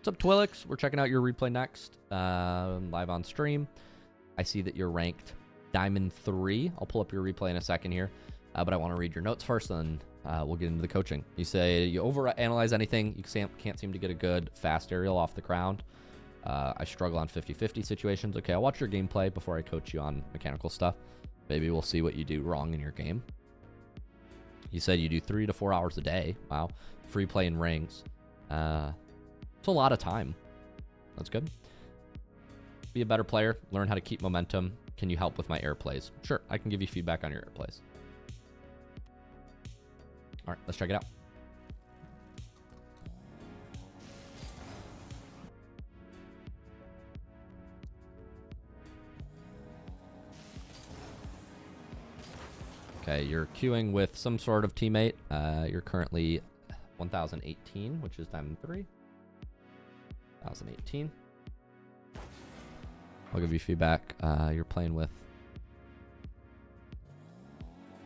What's up, Twilix? We're checking out your replay next, live on stream. I see that you're ranked Diamond 3. I'll pull up your replay in a second here, but I want to read your notes first, and we'll get into the coaching. You say you overanalyze anything. You can't seem to get a good fast aerial off the ground. I struggle on 50-50 situations. Okay, I'll watch your gameplay before I coach you on mechanical stuff. Maybe we'll see what you do wrong in your game. You said you do 3 to 4 hours a day. Wow. Free play in rings. It's a lot of time. That's good. Be a better player. Learn how to keep momentum. Can you help with my air plays? Sure, I can give you feedback on your air plays. All right, let's check it out. Okay, you're queuing with some sort of teammate. You're currently 1018, which is Diamond 3. 1018. I'll give you feedback. You're playing with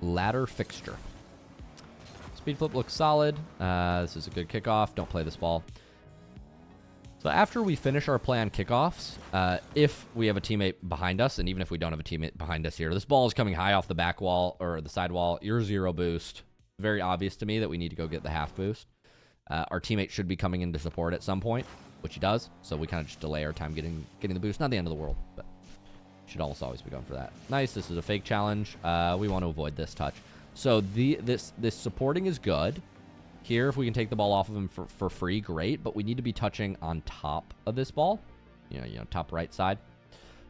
Ladder Fixture. Speed flip looks solid. This is a good kickoff. Don't play this ball. So after we finish our play on kickoffs, if we have a teammate behind us, and even if we don't have a teammate behind us here, this ball is coming high off the back wall or the side wall. You're 0 boost. Very obvious to me that we need to go get the half boost. Our teammate should be coming in to support at some point, which he does. So we kind of just delay our time getting the boost. Not the end of the world, but should almost always be going for that. Nice. This is a fake challenge. We want to avoid this touch. So this supporting is good. Here, if we can take the ball off of him for free, great. But we need to be touching on top of this ball. You know, top right side.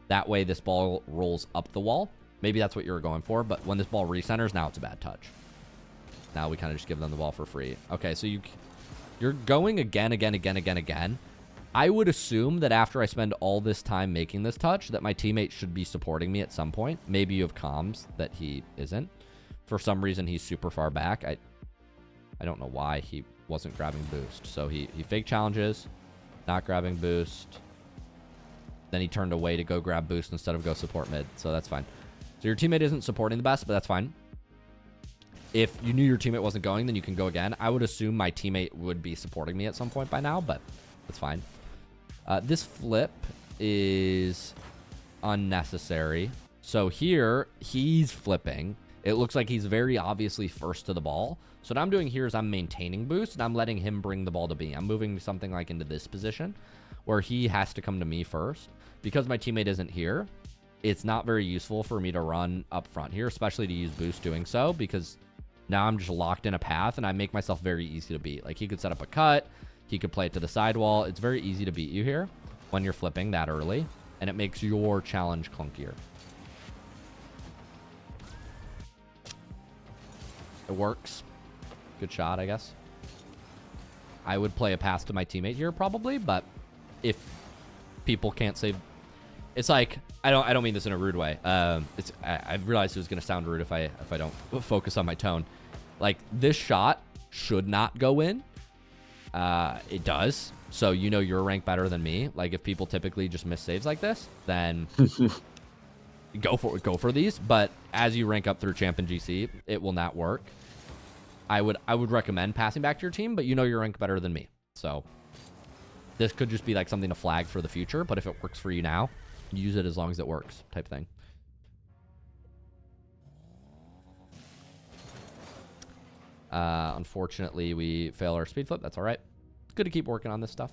That way this ball rolls up the wall. Maybe that's what you were going for. But when this ball recenters, now it's a bad touch. Now we kind of just give them the ball for free. Okay, so you're going again. I would assume that after I spend all this time making this touch, that my teammate should be supporting me at some point. Maybe you have comms that he isn't. For some reason, he's super far back. I don't know why he wasn't grabbing boost. So he fake challenges, not grabbing boost. Then he turned away to go grab boost instead of go support mid. So that's fine. So your teammate isn't supporting the best, but that's fine. If you knew your teammate wasn't going, then you can go again. I would assume my teammate would be supporting me at some point by now, but that's fine. This flip is unnecessary. So here, he's flipping. It looks like he's very obviously first to the ball. So what I'm doing here is I'm maintaining boost, and I'm letting him bring the ball to me. I'm moving something like into this position where he has to come to me first. Because my teammate isn't here, it's not very useful for me to run up front here, especially to use boost doing so, because now I'm just locked in a path, and I make myself very easy to beat. Like, he could set up a cut. He could play it to the sidewall. It's very easy to beat you here when you're flipping that early, and it makes your challenge clunkier. It works. Good shot, I guess. I would play a pass to my teammate here probably, but if people can't save, it's like I don't mean this in a rude way. I realized it was gonna sound rude if I don't focus on my tone. Like, this shot should not go in. It does. So you know your rank better than me. Like, if people typically just miss saves like this, then go for these. But as you rank up through champ and GC, it will not work. I would recommend passing back to your team, but you know your rank better than me. So this could just be like something to flag for the future, but if it works for you now, use it as long as it works, type thing. Unfortunately, we fail our speed flip. That's all right. It's good to keep working on this stuff.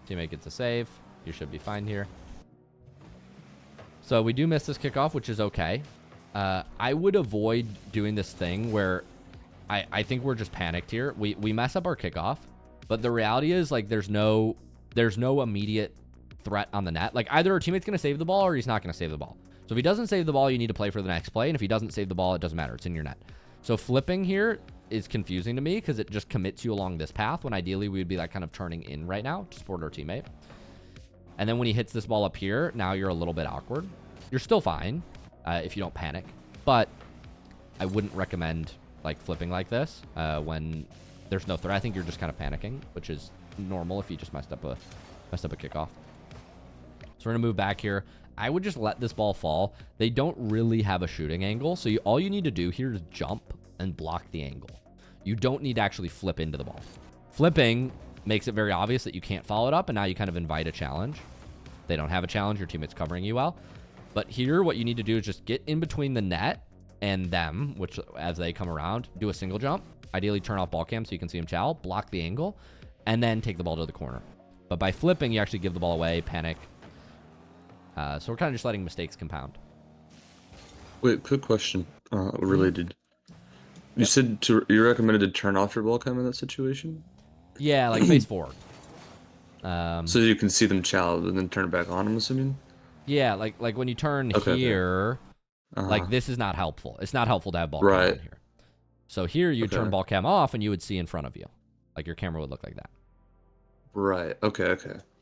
Teammate gets a save. You should be fine here. So we do miss this kickoff, which is okay. I would avoid doing this thing where I think we're just panicked here. We mess up our kickoff, but the reality is, like, there's no immediate threat on the net. Like, either our teammate's going to save the ball or he's not going to save the ball. So if he doesn't save the ball, you need to play for the next play. And if he doesn't save the ball, it doesn't matter. It's in your net. So flipping here is confusing to me because it just commits you along this path when ideally we would be like kind of turning in right now to support our teammate. And then when he hits this ball up here, now you're a little bit awkward. You're still fine if you don't panic, but I wouldn't recommend like flipping like this when there's no threat. I think you're just kind of panicking, which is normal if you just messed up a kickoff. So we're gonna move back here. I would just let this ball fall. They don't really have a shooting angle, so all you need to do here is jump and block the angle. You don't need to actually flip into the ball. Flipping makes it very obvious that you can't follow it up, and now you kind of invite a challenge. They don't have a challenge. Your teammate's covering you well. But here, what you need to do is just get in between the net and them, which as they come around, do a single jump. Ideally, turn off ball cam so you can see them chow, block the angle, and then take the ball to the corner. But by flipping, you actually give the ball away, panic. So we're kind of just letting mistakes compound. Wait, quick question. Related. You said you recommended to turn off your ball cam in that situation? Yeah, like face forward. So you can see them chow and then turn it back on, I'm assuming? Yeah, like when you turn here, like this is not helpful. It's not helpful to have ball cam on here. So here you turn ball cam off and you would see in front of you. Like your camera would look like that. Right. Okay.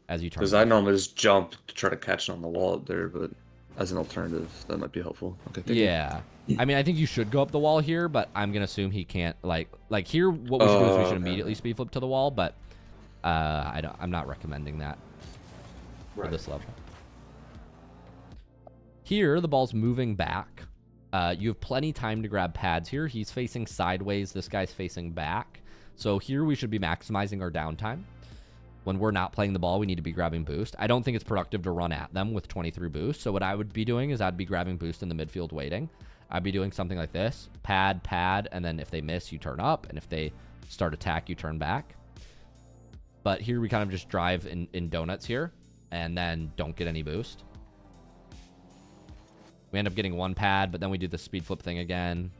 As you turn. Because I normally just jump to try to catch it on the wall up there, but as an alternative, that might be helpful. Okay. Thank you. I mean, I think you should go up the wall here, but I'm gonna assume he can't. Like here, what we should do is we should immediately speed flip to the wall, but I'm not recommending that for this level. Here, the ball's moving back. You have plenty time to grab pads here. He's facing sideways. This guy's facing back. So here we should be maximizing our downtime. When we're not playing the ball, we need to be grabbing boost. I don't think it's productive to run at them with 23 boost. So what I would be doing is I'd be grabbing boost in the midfield waiting. I'd be doing something like this. Pad, and then if they miss, you turn up. And if they start attack, you turn back. But here we kind of just drive in donuts here and then don't get any boost. We end up getting one pad, but then we do the speed flip thing again.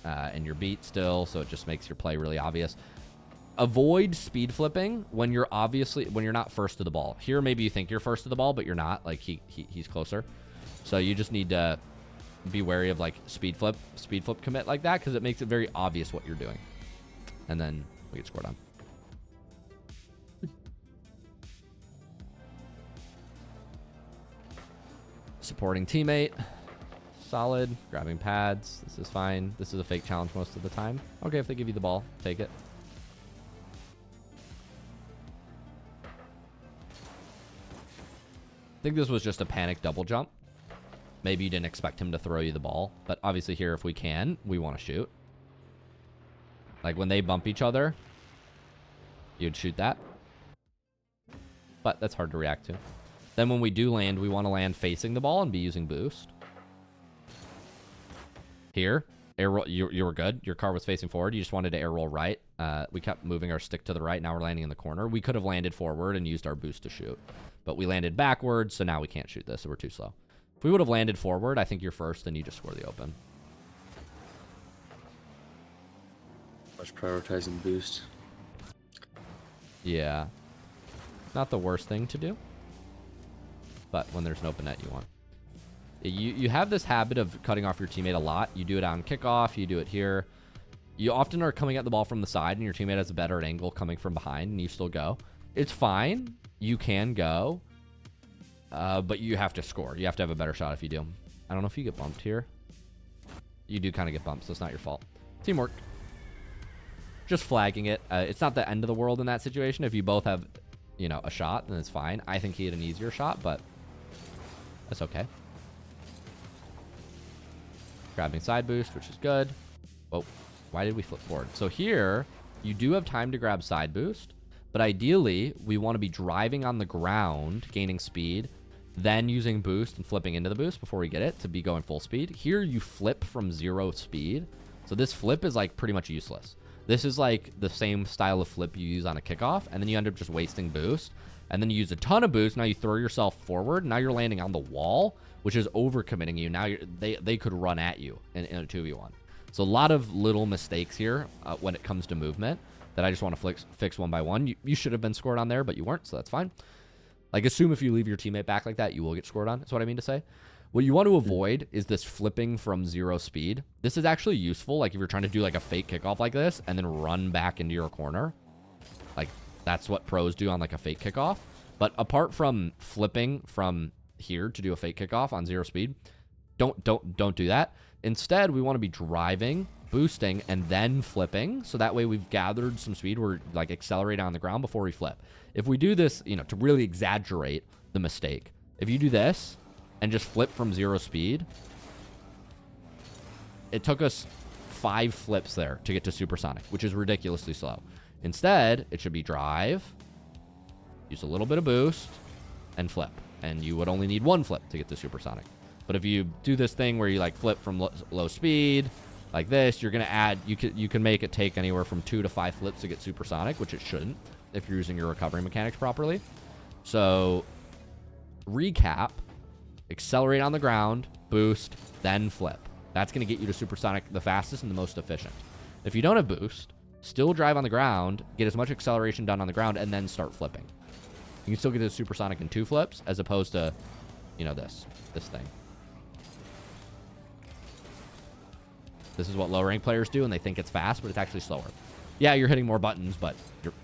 And you're beat still, so it just makes your play really obvious. Avoid speed flipping when you're not first to the ball. Here, maybe you think you're first to the ball, but you're not. Like he's closer. So you just need to be wary of like speed flip commit like that, because it makes it very obvious what you're doing. And then we get scored on. Supporting teammate. Solid. Grabbing pads. This is fine. This is a fake challenge most of the time. Okay, if they give you the ball, take it. I think this was just a panic double jump. Maybe you didn't expect him to throw you the ball. But obviously here, if we can, we want to shoot. Like when they bump each other, you'd shoot that. But that's hard to react to. Then when we do land, we want to land facing the ball and be using boost. Here, air roll, you were good. Your car was facing forward. You just wanted to air roll right. We kept moving our stick to the right. Now we're landing in the corner. We could have landed forward and used our boost to shoot. But we landed backwards, so now we can't shoot this, so we're too slow. If we would have landed forward, I think you're first, and you just score the open. Much prioritizing boost. Yeah. Not the worst thing to do. But when there's an open net, you want. You have this habit of cutting off your teammate a lot. You do it on kickoff. You do it here. You often are coming at the ball from the side, and your teammate has a better angle coming from behind, and you still go. It's fine. You can go. But you have to score. You have to have a better shot if you do. I don't know if you get bumped here. You do kind of get bumped, so it's not your fault. Teamwork. Just flagging it. It's not the end of the world in that situation. If you both have, a shot, then it's fine. I think he had an easier shot, but that's okay. Grabbing side boost, which is good. Oh, why did we flip forward? So here, you do have time to grab side boost, but ideally, we want to be driving on the ground, gaining speed, then using boost and flipping into the boost before we get it to be going full speed. Here, you flip from 0 speed. So this flip is like pretty much useless. This is like the same style of flip you use on a kickoff, and then you end up just wasting boost. And then you use a ton of boost. Now you throw yourself forward. Now you're landing on the wall, which is overcommitting you. Now they could run at you in a 2v1. So a lot of little mistakes here when it comes to movement that I just want to fix one by one. You should have been scored on there, but you weren't, so that's fine. Like, assume if you leave your teammate back like that, you will get scored on. That's what I mean to say. What you want to avoid is this flipping from 0 speed. This is actually useful, like if you're trying to do like a fake kickoff like this and then run back into your corner. Like, that's what pros do on like a fake kickoff. But apart from flipping from here to do a fake kickoff on 0 speed, don't do that. Instead, we want to be driving, boosting, and then flipping. So that way we've gathered some speed. We're like accelerating on the ground before we flip. If we do this, to really exaggerate the mistake, if you do this and just flip from 0 speed, it took us 5 flips there to get to supersonic, which is ridiculously slow. Instead, it should be drive, use a little bit of boost, and flip. And you would only need 1 flip to get to supersonic. But if you do this thing where you like flip from low speed like this, you're going to add, you can make it take anywhere from 2 to 5 flips to get supersonic, which it shouldn't if you're using your recovery mechanics properly. So recap, accelerate on the ground, boost, then flip. That's going to get you to supersonic the fastest and the most efficient. If you don't have boost, still drive on the ground, get as much acceleration done on the ground, and then start flipping. You can still get to supersonic in 2 flips as opposed to, you know, this thing. This is what low rank players do, and they think it's fast, but it's actually slower. Yeah, you're hitting more buttons, but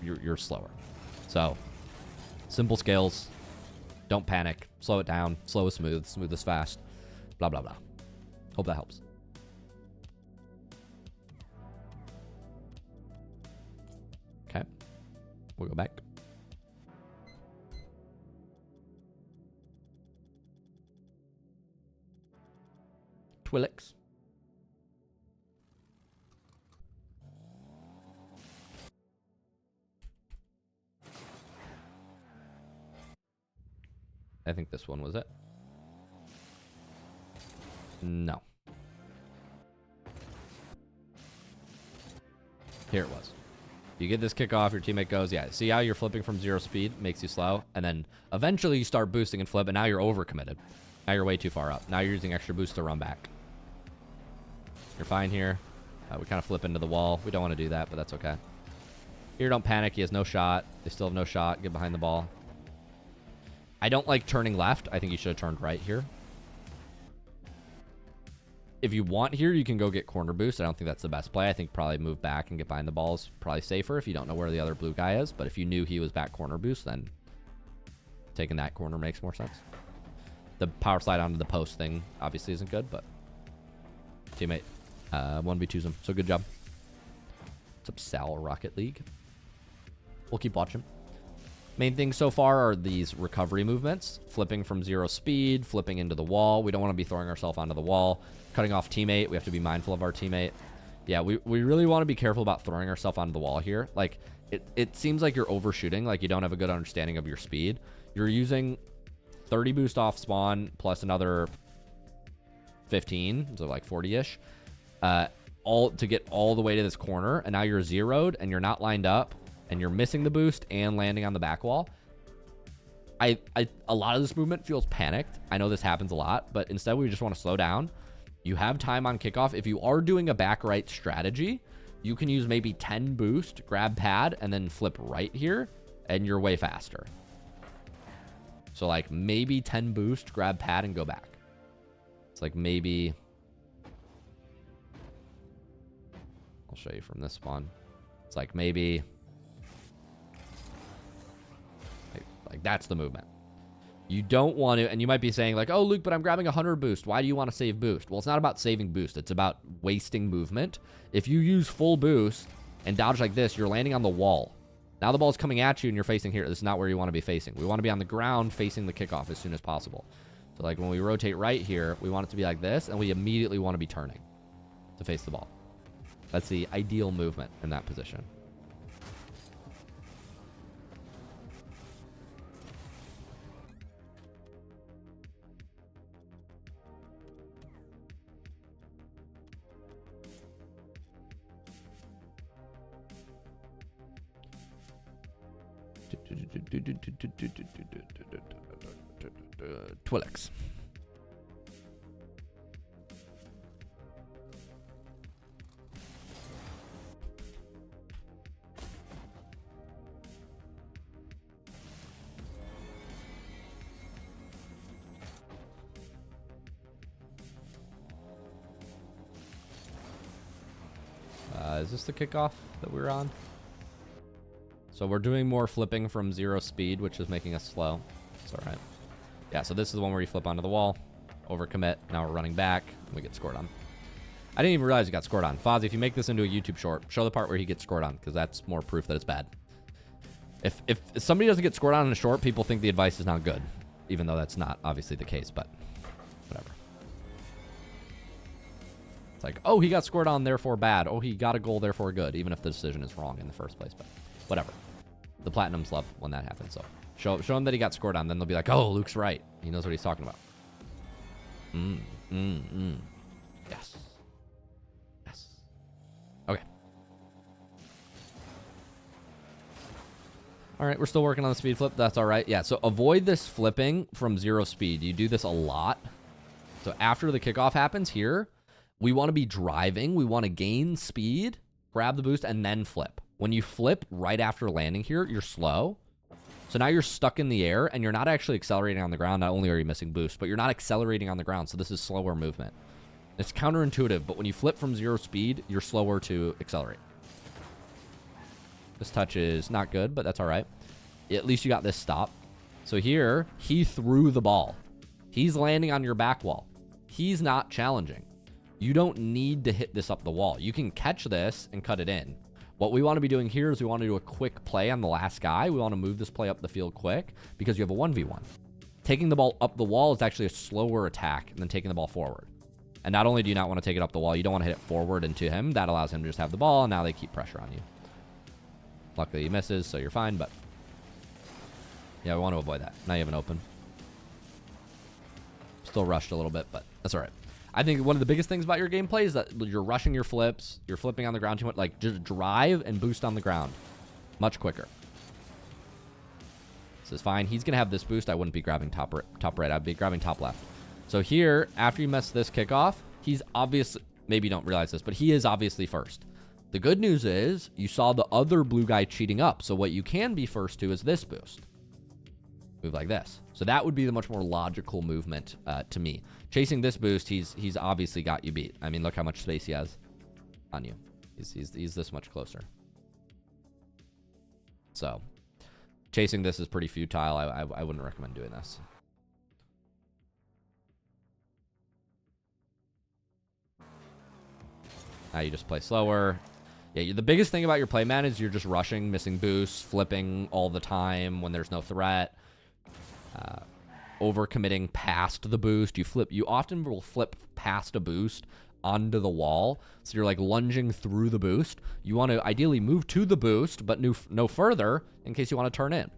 you're slower. So, simple skills. Don't panic. Slow it down. Slow is smooth. Smooth is fast. Blah, blah, blah. Hope that helps. Okay. We'll go back. Twilix. I think this one was it. No. Here it was. You get this kickoff, your teammate goes, yeah, see how you're flipping from 0 speed, makes you slow, and then eventually you start boosting and flip, and now you're overcommitted. Now you're way too far up. Now you're using extra boost to run back. You're fine here. We kind of flip into the wall. We don't want to do that, but that's okay. Here, don't panic. He has no shot. They still have no shot. Get behind the ball. I don't like turning left. I think you should have turned right here. If you want here, you can go get corner boost. I don't think that's the best play. I think probably move back and get behind the ball is probably safer if you don't know where the other blue guy is. But if you knew he was back corner boost, then taking that corner makes more sense. The power slide onto the post thing obviously isn't good, but teammate 1v2s him. So good job. What's up, Sal Rocket League? We'll keep watching. Main things so far are these recovery movements. Flipping from 0 speed, flipping into the wall. We don't want to be throwing ourselves onto the wall. Cutting off teammate. We have to be mindful of our teammate. Yeah, we really want to be careful about throwing ourselves onto the wall here. Like, it seems like you're overshooting. Like, you don't have a good understanding of your speed. You're using 30 boost off spawn plus another 15, so like 40-ish. All to get all the way to this corner, and now you're zeroed, and you're not lined up. And you're missing the boost and landing on the back wall. A lot of this movement feels panicked. I know this happens a lot, but instead we just want to slow down. You have time on kickoff. If you are doing a back right strategy, you can use maybe 10 boost, grab pad, and then flip right here, and you're way faster. So like maybe 10 boost, grab pad, and go back. It's like maybe... I'll show you from this spawn. It's like maybe... Like, that's the movement. You don't want to, and you might be saying like, oh, Luke, but I'm grabbing 100 boost. Why do you want to save boost? Well, it's not about saving boost. It's about wasting movement. If you use full boost and dodge like this, you're landing on the wall. Now the ball's coming at you and you're facing here. This is not where you want to be facing. We want to be on the ground facing the kickoff as soon as possible. So like when we rotate right here, we want it to be like this, and we immediately want to be turning to face the ball. That's the ideal movement in that position. Twilix. Is this the kickoff that we're on? So we're doing more flipping from 0 speed, which is making us slow. It's all right. Yeah, so this is the one where you flip onto the wall, overcommit. Now we're running back, and we get scored on. I didn't even realize you got scored on. Fozzie, if you make this into a YouTube short, show the part where he gets scored on, because that's more proof that it's bad. If somebody doesn't get scored on in a short, people think the advice is not good, even though that's not obviously the case, but whatever. That's like, oh, he got scored on, therefore bad. Oh, he got a goal, therefore good, even if the decision is wrong in the first place. But whatever. The Platinums love when that happens. So show him that he got scored on. Then they'll be like, oh, Luke's right. He knows what he's talking about. Yes. Yes. Okay. All right, we're still working on the speed flip. That's all right. Yeah, so avoid this flipping from 0 speed. You do this a lot. So after the kickoff happens here, we want to be driving. We want to gain speed, grab the boost, and then flip. When you flip right after landing here, you're slow. So now you're stuck in the air, and you're not actually accelerating on the ground. Not only are you missing boost, but you're not accelerating on the ground, so this is slower movement. It's counterintuitive, but when you flip from 0 speed, you're slower to accelerate. This touch is not good, but that's all right. At least you got this stop. So here, he threw the ball. He's landing on your back wall. He's not challenging. You don't need to hit this up the wall. You can catch this and cut it in. What we want to be doing here is we want to do a quick play on the last guy. We want to move this play up the field quick because you have a 1v1. Taking the ball up the wall is actually a slower attack than taking the ball forward. And not only do you not want to take it up the wall, you don't want to hit it forward into him. That allows him to just have the ball, and now they keep pressure on you. Luckily he misses, so you're fine, but yeah, we want to avoid that. Now you have an open. Still rushed a little bit, but that's all right. I think one of the biggest things about your gameplay is that you're rushing your flips, you're flipping on the ground too much. Like, just drive and boost on the ground much quicker. This is fine. He's going to have this boost. I wouldn't be grabbing top right. I'd be grabbing top left. So here, after you mess this kickoff, he's obviously, maybe you don't realize this, but he is obviously first. The good news is you saw the other blue guy cheating up. So what you can be first to is this boost. Move like this. So that would be the much more logical movement to me. Chasing this boost, he's obviously got you beat. I mean, look how much space he has on you. He's this much closer. So chasing this is pretty futile. I wouldn't recommend doing this. Now you just play slower. Yeah, the biggest thing about your play, man, is you're just rushing, missing boosts, flipping all the time when there's no threat. Overcommitting past the boost. You often will flip past a boost onto the wall. So you're like lunging through the boost. You want to ideally move to the boost, but no further in case you want to turn in.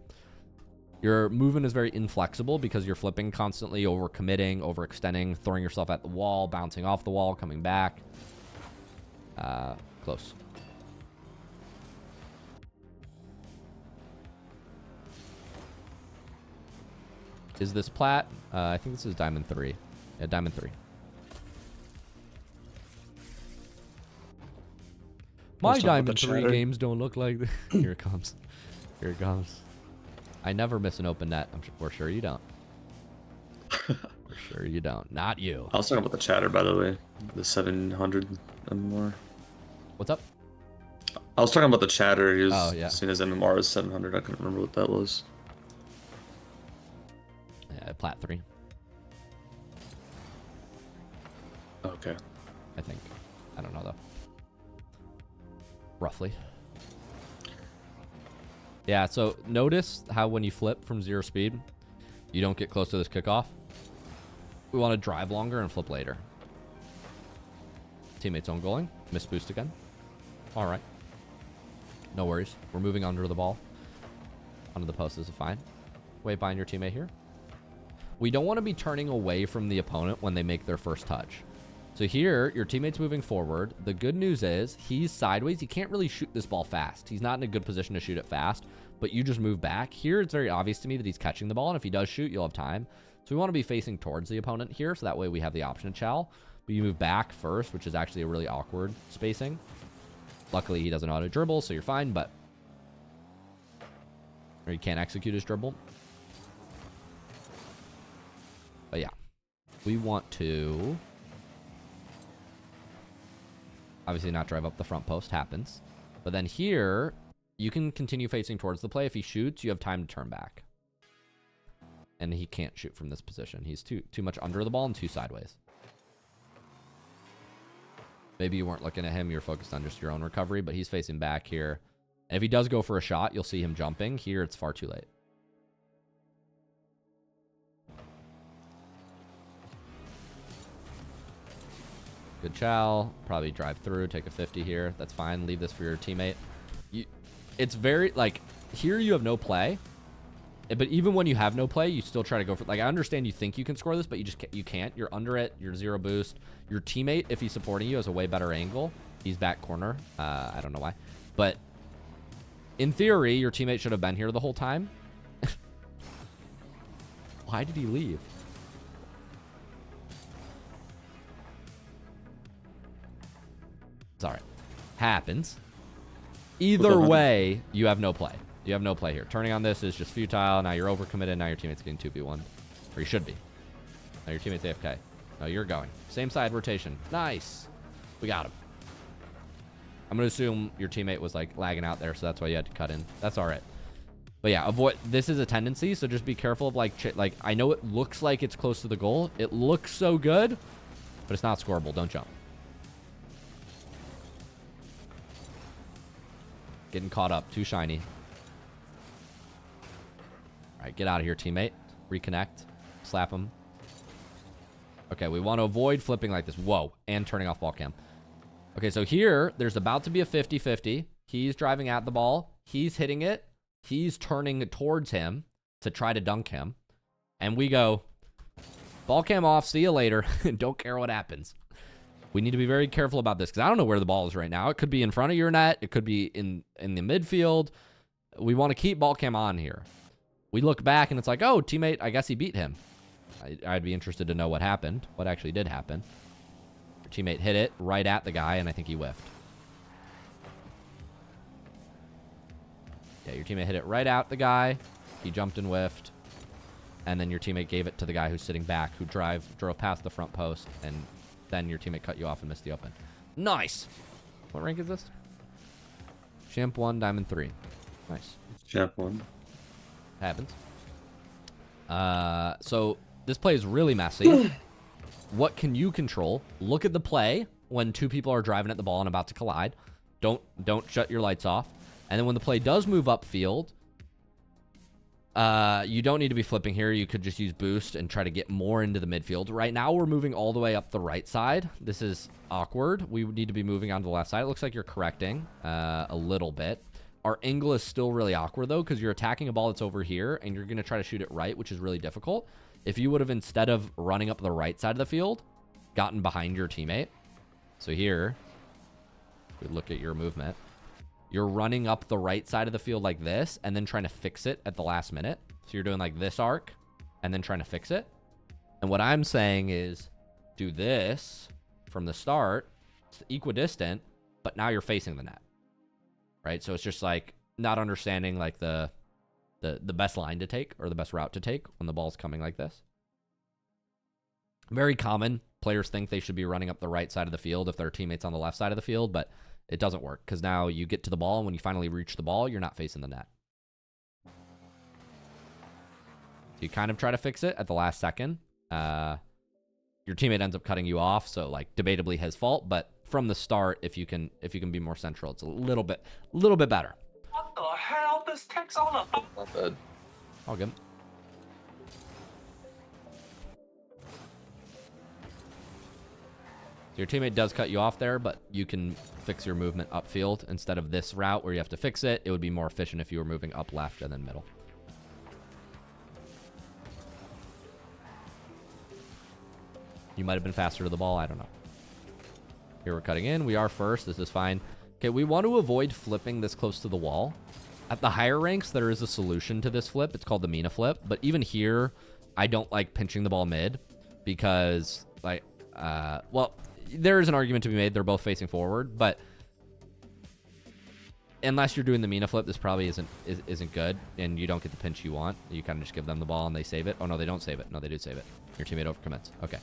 Your movement is very inflexible because you're flipping constantly, overcommitting, overextending, throwing yourself at the wall, bouncing off the wall, coming back. Close. Is this plat? I think this is diamond 3. Yeah, diamond 3. My diamond 3 games don't look like this. Here it comes. Here it comes. I never miss an open net. We're sure you don't. We're sure you don't. Not you. I was talking about the chatter, by the way. The 700 MMR. What's up? I was talking about the chatter. He was seeing his MMR as 700. I couldn't remember what that was. Yeah, plat 3. Okay. I think. I don't know, though. Roughly. Yeah, so notice how when you flip from 0 speed, you don't get close to this kickoff. We want to drive longer and flip later. Teammates own goaling. Miss boost again. All right. No worries. We're moving under the ball. Under the post is fine. Way behind your teammate here. We don't want to be turning away from the opponent when they make their first touch. So here, your teammate's moving forward. The good news is he's sideways. He can't really shoot this ball fast. He's not in a good position to shoot it fast, but you just move back. Here, it's very obvious to me that he's catching the ball, and if he does shoot, you'll have time. So we want to be facing towards the opponent here, so that way we have the option to chow. But you move back first, which is actually a really awkward spacing. Luckily, he doesn't know how to dribble, so you're fine, but... Or he can't execute his dribble. But yeah, we want to... Obviously not drive up the front post, happens. But then here, you can continue facing towards the play. If he shoots, you have time to turn back. And he can't shoot from this position. He's too much under the ball and too sideways. Maybe you weren't looking at him. You're focused on just your own recovery, but he's facing back here. And if he does go for a shot, you'll see him jumping. Here, it's far too late. Good chow. Probably drive through, take a 50 here. That's fine. Leave this for your teammate. It's very, like, here you have no play. But even when you have no play, you still try to go for, like, I understand you think you can score this, but you can't. You're under it. You're 0 boost. Your teammate, if he's supporting you, has a way better angle. He's back corner. I don't know why. But in theory, your teammate should have been here the whole time. Why did he leave? It's all right. Happens. Either way, you have no play. You have no play here. Turning on this is just futile. Now you're overcommitted. Now your teammate's getting 2v1. Or you should be. Now your teammate's AFK. No, you're going. Same side rotation. Nice. We got him. I'm going to assume your teammate was, like, lagging out there, so that's why you had to cut in. That's all right. But, yeah, avoid. This is a tendency, so just be careful of, like, I know it looks like it's close to the goal. It looks so good, but it's not scoreable. Don't jump. Getting caught up. Too shiny. All right, get out of here, teammate. Reconnect. Slap him. Okay, we want to avoid flipping like this. Whoa. And turning off ball cam. Okay, so here, there's about to be a 50-50. He's driving at the ball. He's hitting it. He's turning towards him to try to dunk him. And we go, ball cam off. See you later. Don't care what happens. We need to be very careful about this because I don't know where the ball is right now. It could be in front of your net. It could be in the midfield. We want to keep ball cam on here. We look back and it's like, oh, teammate, I guess he beat him. I'd be interested to know what happened, what actually did happen. Your teammate hit it right at the guy, and I think he whiffed. Yeah, your teammate hit it right at the guy. He jumped and whiffed. And then your teammate gave it to the guy who's sitting back, who drove past the front post, and then your teammate cut you off and missed the open. Nice! What rank is this? Champ 1, Diamond 3. Nice. Champ 1. Happens. So this play is really messy. What can you control? Look at the play when two people are driving at the ball and about to collide. Don't shut your lights off. And then when the play does move upfield, you don't need to be flipping here. You could just use boost and try to get more into the midfield. Right now, we're moving all the way up the right side. This is awkward. We need to be moving on to the left side. It looks like you're correcting a little bit. Our angle is still really awkward, though, because you're attacking a ball that's over here, and you're going to try to shoot it right, which is really difficult. If you would have, instead of running up the right side of the field, gotten behind your teammate. So here, we look at your movement. You're running up the right side of the field like this, and then trying to fix it at the last minute. So you're doing like this arc, and then trying to fix it. And what I'm saying is, do this from the start. It's equidistant, but now you're facing the net. Right? So it's just like not understanding like the best line to take or the best route to take when the ball's coming like this. Very common. Players think they should be running up the right side of the field if their teammate's on the left side of the field, but it doesn't work because now you get to the ball, and when you finally reach the ball, you're not facing the net. So you kind of try to fix it at the last second. Your teammate ends up cutting you off, so like debatably his fault, but from the start, if you can be more central, it's a little bit better. What the hell? This takes all the... Not bad. All good. So your teammate does cut you off there, but you can fix your movement upfield instead of this route where you have to fix it. It would be more efficient if you were moving up left and then middle. You might have been faster to the ball. I don't know. Here we're cutting in. We are first. This is fine. Okay, we want to avoid flipping this close to the wall. At the higher ranks, there is a solution to this flip. It's called the Mina flip. But even here, I don't like pinching the ball mid because, like, well, there is an argument to be made. They're both facing forward, but unless you're doing the Mina flip, this probably isn't good, and you don't get the pinch you want. You kind of just give them the ball and they save it. Oh no, they don't save it. No, they do save it. Your teammate overcommits. Okay.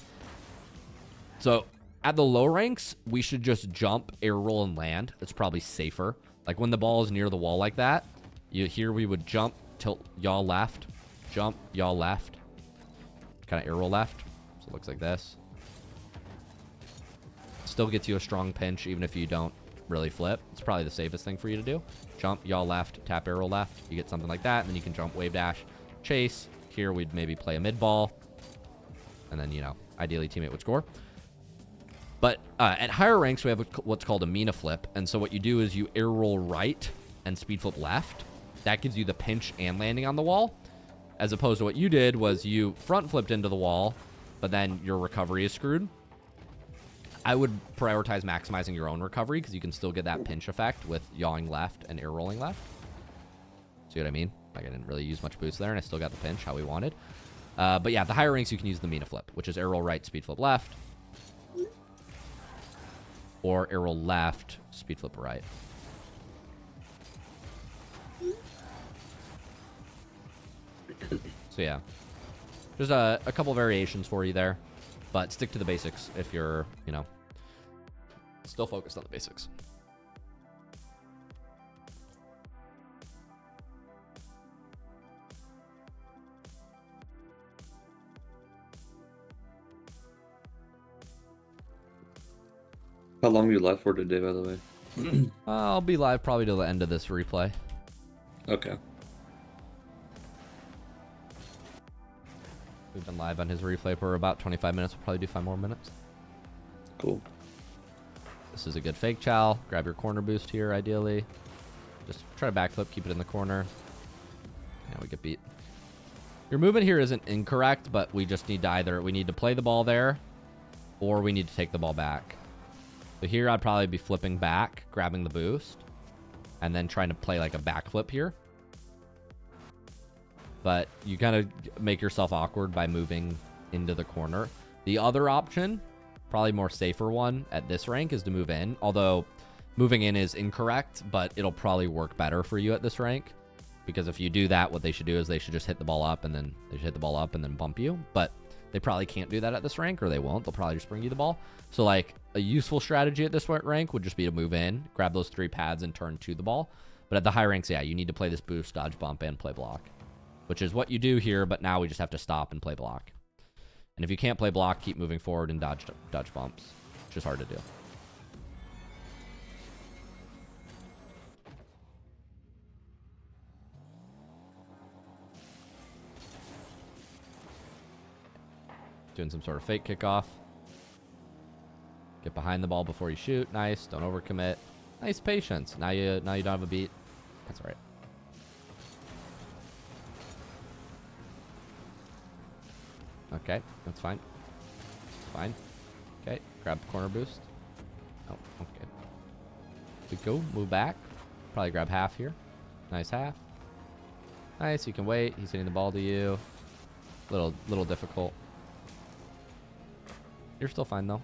So at the low ranks, we should just jump, air roll, and land. It's probably safer. Like when the ball is near the wall like that, here we would jump, tilt y'all left, jump y'all left, kind of air roll left. So it looks like this. Still gets you a strong pinch even if you don't really flip. It's probably the safest thing for you to do. Jump y'all left, tap arrow left. You get something like that, and then you can jump, wave dash, chase. Here we'd maybe play a mid ball, and then, you know, ideally teammate would score. But at higher ranks, we have what's called a Mina flip. And so what you do is you air roll right and speed flip left. That gives you the pinch and landing on the wall. As opposed to what you did was you front flipped into the wall, but then your recovery is screwed. I would prioritize maximizing your own recovery because you can still get that pinch effect with yawing left and air rolling left. See what I mean? Like I didn't really use much boost there and I still got the pinch how we wanted. But yeah, the higher ranks you can use the Mina flip, which is air roll right, speed flip left. Or air roll left, speed flip right. So yeah, there's a couple variations for you there, but stick to the basics if you're, you know, still focused on the basics. How long are you live for today, by the way? I'll be live probably till the end of this replay. Okay. We've been live on his replay for about 25 minutes. We'll probably do 5 more minutes. Cool. This is a good fake chow. Grab your corner boost here, ideally. Just try to backflip, keep it in the corner. And we get beat. Your movement here isn't incorrect, but we just need to we need to play the ball there, or we need to take the ball back. So here I'd probably be flipping back, grabbing the boost, and then trying to play like a backflip here. But you kind of make yourself awkward by moving into the corner. The other option, probably more safer one at this rank, is to move in. Although moving in is incorrect, but it'll probably work better for you at this rank. Because if you do that, what they should do is they should just hit the ball up and then bump you. But they probably can't do that at this rank, or they won't. They'll probably just bring you the ball. So like a useful strategy at this rank would just be to move in, grab those 3 pads, and turn to the ball. But at the high ranks, yeah, you need to play this boost, dodge, bump, and play block. Which is what you do here, but now we just have to stop and play block. And if you can't play block, keep moving forward and dodge bumps, which is hard to do. Doing some sort of fake kickoff. Get behind the ball before you shoot. Nice. Don't overcommit. Nice patience. Now you don't have a beat. That's all right. Okay, that's fine. Fine. Okay, grab the corner boost. Oh, okay. We go, move back. Probably grab half here. Nice half. Nice, you can wait. He's hitting the ball to you. Little difficult. You're still fine though.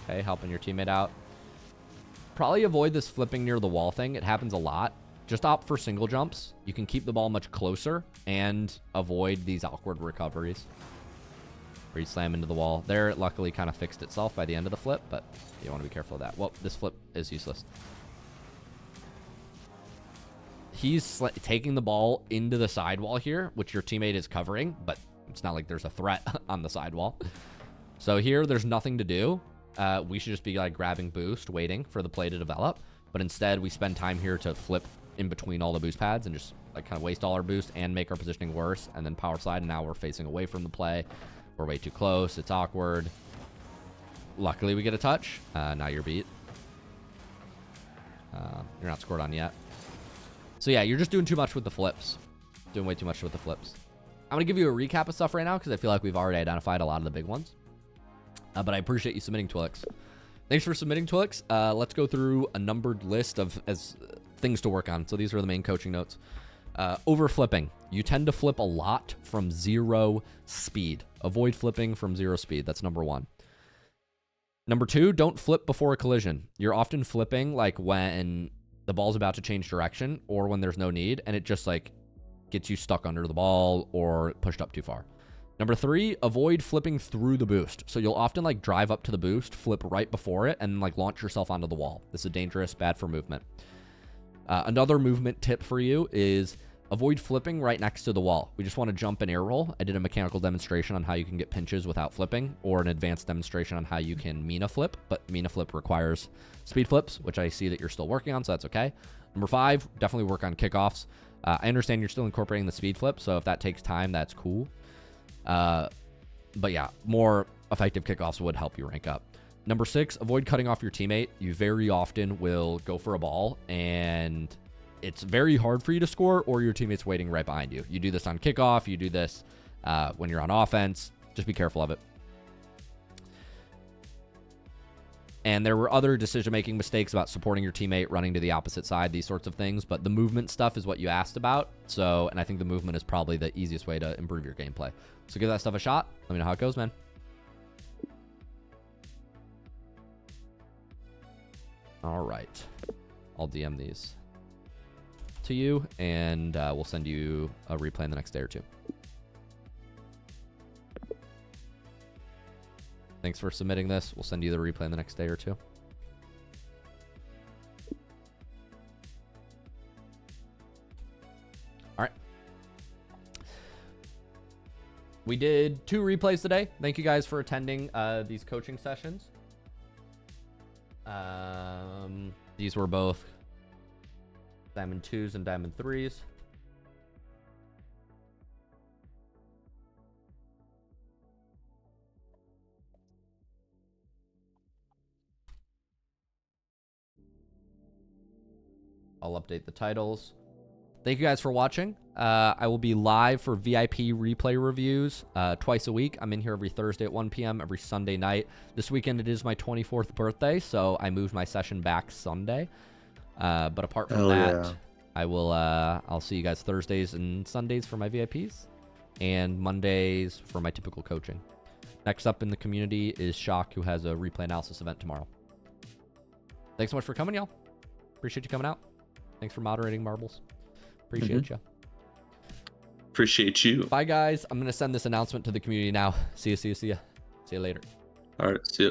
Okay, helping your teammate out. Probably avoid this flipping near the wall thing. It happens a lot. Just opt for single jumps. You can keep the ball much closer and avoid these awkward recoveries where you slam into the wall. There, it luckily kind of fixed itself by the end of the flip, but you want to be careful of that. Well, this flip is useless. He's taking the ball into the sidewall here, which your teammate is covering, but it's not like there's a threat on the sidewall. So here, there's nothing to do. We should just be like grabbing boost, waiting for the play to develop. But instead, we spend time here to flip in between all the boost pads and just like kind of waste all our boost and make our positioning worse, and then power slide. And now we're facing away from the play. We're way too close. It's awkward. Luckily, we get a touch. Now you're beat. You're not scored on yet. So yeah, you're just doing too much with the flips. Doing way too much with the flips. I'm going to give you a recap of stuff right now because I feel like we've already identified a lot of the big ones. But I appreciate you submitting, Twilix. Thanks for submitting, Twilix. Let's go through a numbered list of things to work on. So these are the main coaching notes. Over flipping. You tend to flip a lot from 0 speed. Avoid flipping from 0 speed. That's number 1. Number 2, don't flip before a collision. You're often flipping like when the ball's about to change direction or when there's no need, and it just like gets you stuck under the ball or pushed up too far. Number 3, avoid flipping through the boost. So you'll often like drive up to the boost, flip right before it, and like launch yourself onto the wall. This is dangerous, bad for movement. Another movement tip for you is avoid flipping right next to the wall. We just want to jump and air roll. I did a mechanical demonstration on how you can get pinches without flipping, or an advanced demonstration on how you can Mina flip, but Mina flip requires speed flips, which I see that you're still working on, so that's okay. Number 5, definitely work on kickoffs. I understand you're still incorporating the speed flip, so if that takes time, that's cool. But yeah, more effective kickoffs would help you rank up. Number 6, avoid cutting off your teammate. You very often will go for a ball, and it's very hard for you to score, or your teammate's waiting right behind you. You do this on kickoff. You do this when you're on offense. Just be careful of it. And there were other decision-making mistakes about supporting your teammate, running to the opposite side, these sorts of things. But the movement stuff is what you asked about. So, and I think the movement is probably the easiest way to improve your gameplay. So give that stuff a shot. Let me know how it goes, man. All right. I'll DM these to you, and we'll send you a replay in the next day or two. Thanks for submitting this. We'll send you the replay in the next day or two. All right. We did 2 replays today. Thank you guys for attending these coaching sessions. These were both Diamond 2s and Diamond 3s. I'll update the titles. Thank you guys for watching. I will be live for VIP replay reviews twice a week. I'm in here every Thursday at 1 p.m., every Sunday night. This weekend it is my 24th birthday, so I moved my session back Sunday. But apart from that, I will I'll see you guys Thursdays and Sundays for my VIPs, and Mondays for my typical coaching. Next up in the community is Shock, who has a replay analysis event tomorrow. Thanks so much for coming, y'all. Appreciate you coming out. Thanks for moderating, Marbles. Appreciate you. Appreciate you. Bye, guys. I'm going to send this announcement to the community now. See you later. All right, see ya.